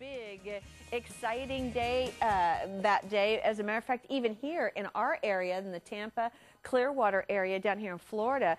big, exciting day that day. As a matter of fact, even here in our area, in the Tampa, Clearwater area down here in Florida,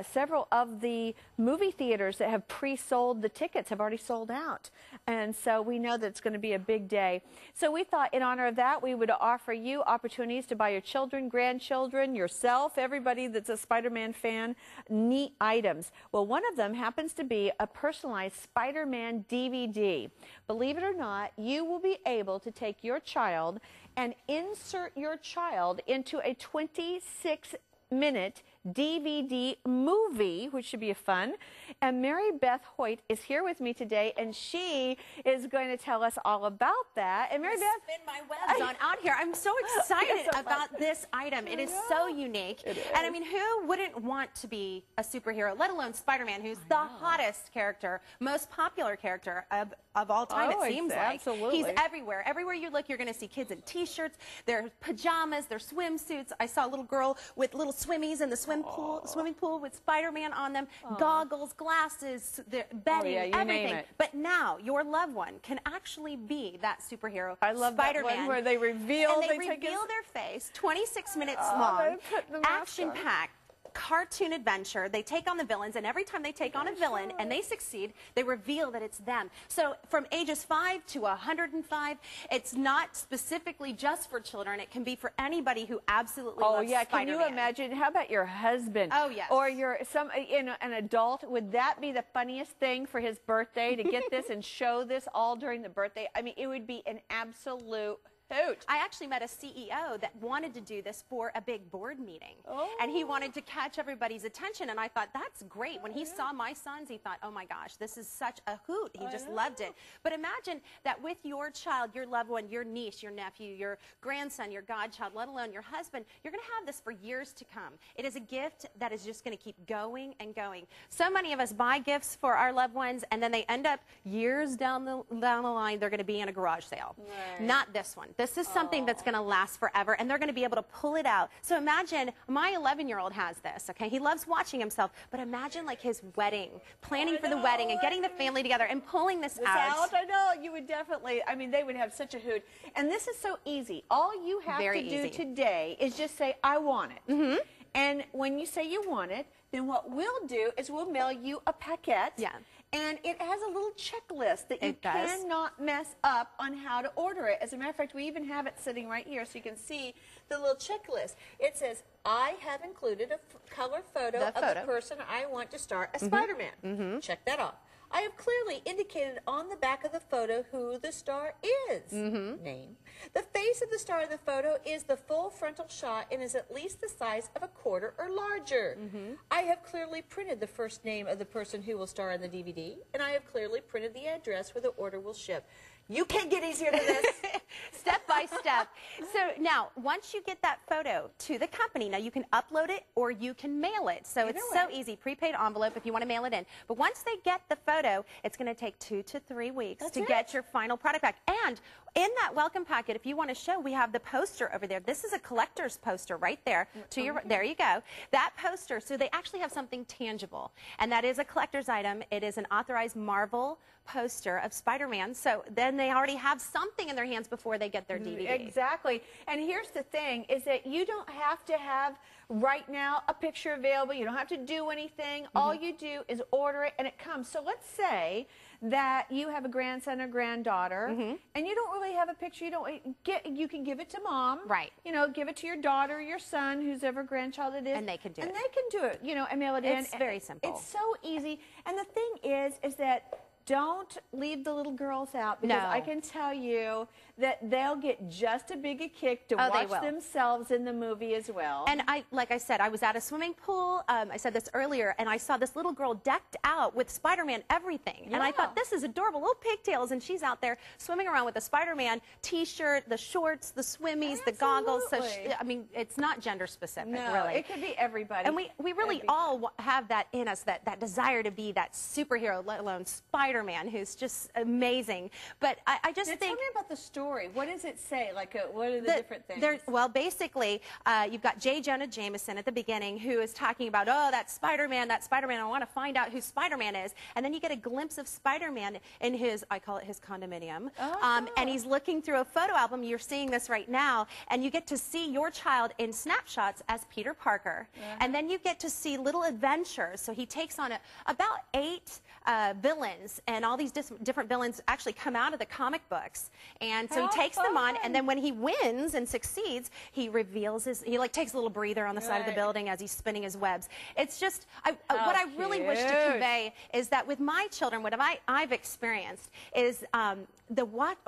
several of the movie theaters that have pre-sold the tickets have already sold out. And so we know that it's going to be a big day. So we thought in honor of that, we would offer you opportunities to buy your children, grandchildren, yourself, everybody that's a Spider-Man fan, neat items. Well, one of them happens to be a personalized Spider-Man DVD. Believe it or not, you will be able to take your child and insert your child into a 26-minute DVD movie, which should be fun. And Mary Beth Hoyt is here with me today, and she is going to tell us all about that. And Mary Beth, spin my webs on out here. I'm so excited about this item. It is so unique. And I mean, who wouldn't want to be a superhero, let alone Spider-Man, who's the hottest character, most popular character of all time, it seems like. Absolutely. He's everywhere. Everywhere you look, you're going to see kids in T-shirts, their pajamas, their swimsuits. I saw a little girl with little swimmies in the swimming pool with Spider-Man on them, goggles, glasses, bedding, everything. But now your loved one can actually be that superhero. I love Spider-Man. that one where they reveal, and they reveal their face, 26 minutes long, action-packed. Cartoon adventure. They take on the villains, and every time they take on a villain and they succeed, they reveal that it's them. So from ages 5 to 105, it's not specifically just for children. It can be for anybody who absolutely loves Spider-Man. Can you imagine? How about your husband? Oh, yes. Or an adult? Would that be the funniest thing for his birthday, to get this and show this all during the birthday? I mean, it would be an absolute hoot. I actually met a CEO that wanted to do this for a big board meeting. And he wanted to catch everybody's attention, and I thought, that's great. When he saw my sons, he thought, oh my gosh, this is such a hoot. He just loved it. But imagine that with your child, your loved one, your niece, your nephew, your grandson, your godchild, let alone your husband, you're going to have this for years to come. It is a gift that is just going to keep going and going. So many of us buy gifts for our loved ones, and then they end up years down the line, they're going to be in a garage sale. Not this one. This is something that's going to last forever, and they're going to be able to pull it out. So imagine, my 11-year-old has this, okay? He loves watching himself, but imagine like his wedding, planning for the wedding and getting the family together and pulling this out. I know, you would definitely, I mean, they would have such a hoot. And this is so easy. All you have to do today is just say, I want it. And when you say you want it, then what we'll do is we'll mail you a paquette. And it has a little checklist that you cannot mess up on how to order it. As a matter of fact, we even have it sitting right here so you can see the little checklist. It says, I have included a color photo of the person I want to star as Spider-Man. Check that off. I have clearly indicated on the back of the photo who the star is. Name. The face of the star in the photo is the full frontal shot and is at least the size of a quarter or larger. I have clearly printed the first name of the person who will star in the DVD, and I have clearly printed the address where the order will ship. You can't get easier than this. Step by step. So now, once you get that photo to the company, now you can upload it or you can mail it. So it's so easy. Prepaid envelope if you want to mail it in. But once they get the photo, it's going to take 2 to 3 weeks to get your final product back. And in that welcome packet, if you want to show, we have the poster over there. This is a collector's poster right there. There you go. That poster, so they actually have something tangible. And that is a collector's item. It is an authorized Marvel poster of Spider-Man. So then they already have something in their hands before they get their DVD. Exactly. And here's the thing, is that you don't have to have right now a picture available. You don't have to do anything. All you do is order it and it comes. So let's say that you have a grandson or granddaughter and you don't really have a picture. You can give it to mom. You know, give it to your daughter, your son, whosever grandchild it is. And they can do it. And they can do it, you know, and mail it in. It's very simple. It's so easy. And the thing is that don't leave the little girls out, because I can tell you that they'll get just as big a kick to watch themselves in the movie as well. And like I said, I was at a swimming pool. I said this earlier, and I saw this little girl decked out with Spider-Man everything. And I thought, this is adorable, little pigtails, and she's out there swimming around with a Spider-Man T-shirt, the shorts, the swimmies, the goggles. So I mean, it's not gender specific, really. It could be everybody. And we really all have that in us, that desire to be that superhero, let alone Spider-Man. Spider-Man, who's just amazing. But I just think... Tell me about the story. What does it say? Like, what are the different things? Well, basically, you've got J. Jonah Jameson at the beginning who is talking about, oh, that Spider-Man, I want to find out who Spider-Man is. And then you get a glimpse of Spider-Man in his, I call it his condominium. Oh. And he's looking through a photo album. You're seeing this right now. And you get to see your child in snapshots as Peter Parker. And then you get to see little adventures. So he takes on about 8 villains, and all these different villains actually come out of the comic books. And so he takes them on, and then when he wins and succeeds, he reveals he like takes a little breather on the side of the building as he's spinning his webs. It's just, what I really wish to convey is that with my children, what I've experienced is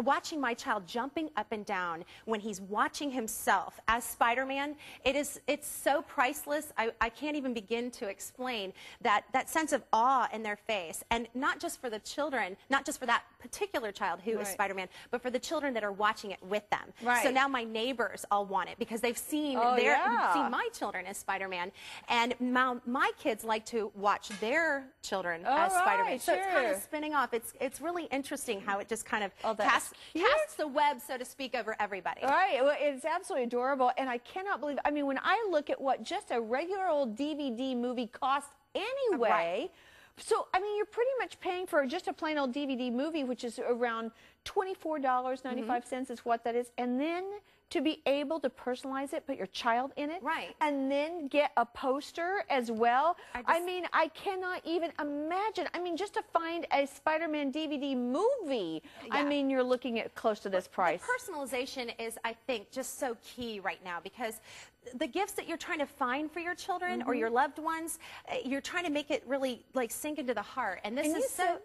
watching my child jumping up and down when he's watching himself as Spider-Man. It's so priceless. I can't even begin to explain that sense of awe in their face, and not just for the children, not just for that particular child who is Spider-Man, but for the children that are watching it with them. So now my neighbors all want it because they've seen seen my children as Spider-Man, and my kids like to watch their children as Spider-Man. So it's kind of spinning off. It's really interesting how it just kind of casts the web, so to speak, over everybody. Right. Well, it's absolutely adorable, and I cannot believe. I mean, when I look at what just a regular old DVD movie costs anyway. So, I mean, you're pretty much paying for just a plain old DVD movie, which is around $24.95 is what that is. And then to be able to personalize it, put your child in it, and then get a poster as well. I mean, I cannot even imagine. I mean, just to find a Spider-Man DVD movie, I mean, you're looking at close to this price. The personalization is, I think, just so key right now, because the gifts that you're trying to find for your children or your loved ones, you're trying to make it really like sink into the heart. And this is so...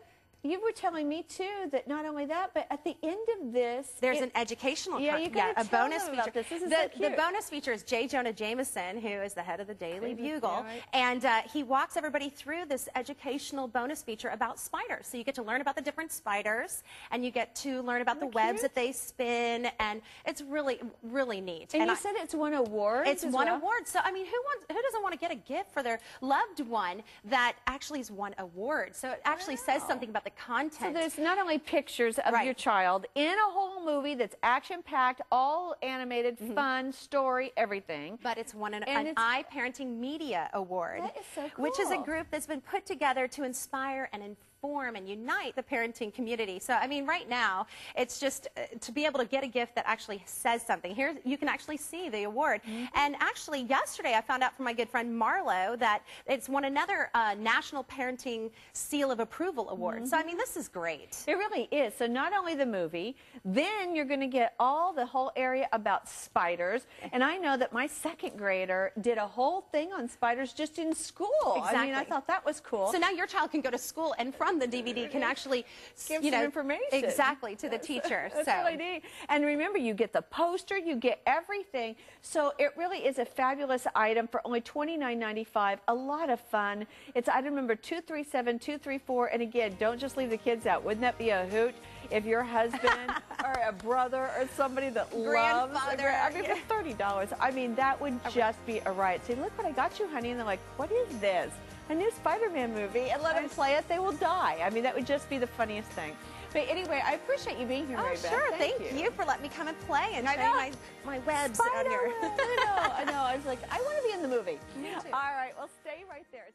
You were telling me too that not only that, but at the end of this, there's an educational a bonus feature. This is so cute. The bonus feature is J. Jonah Jameson, who is the head of the Daily Bugle, and he walks everybody through this educational bonus feature about spiders. So you get to learn about the different spiders, and you get to learn about the webs that they spin, and it's really, really neat. And you said it's won awards. It's won awards. So I mean, who doesn't want to get a gift for their loved one that actually has won awards? So it actually says something about the content. So there's not only pictures of your child in a whole movie that's action-packed, all animated, fun, story, everything. But it's won an iParenting Media Award, that is so cool. which is a group that's been put together to inspire and inform and unite the parenting community. So, I mean, right now, it's just to be able to get a gift that actually says something. Here, you can actually see the award. And actually, yesterday, I found out from my good friend Marlo that it's won another National Parenting Seal of Approval Award. So, I mean, this is great. It really is. So, not only the movie, then you're going to get the whole area about spiders. And I know that my second grader did a whole thing on spiders just in school. Exactly. I mean, I thought that was cool. So now your child can go to school and from the DVD can actually give some information. Exactly, to the teacher. That's really neat. And remember, you get the poster, you get everything. So it really is a fabulous item for only $29.95. A lot of fun. It's item number 237234. And again, don't just leave the kids out. Wouldn't that be a hoot if your husband or a brother or somebody that loves, I mean, for $30, I mean, that would just be a riot. Say, look what I got you, honey. And they're like, what is this? A new Spider-Man movie, and let them play it, they will die. I mean, that would just be the funniest thing. But anyway, I appreciate you being here, Mary Beth. Sure, thank you for letting me come and play and show my webs on here. I know. I was like, I want to be in the movie. Me too. All right, well, stay right there.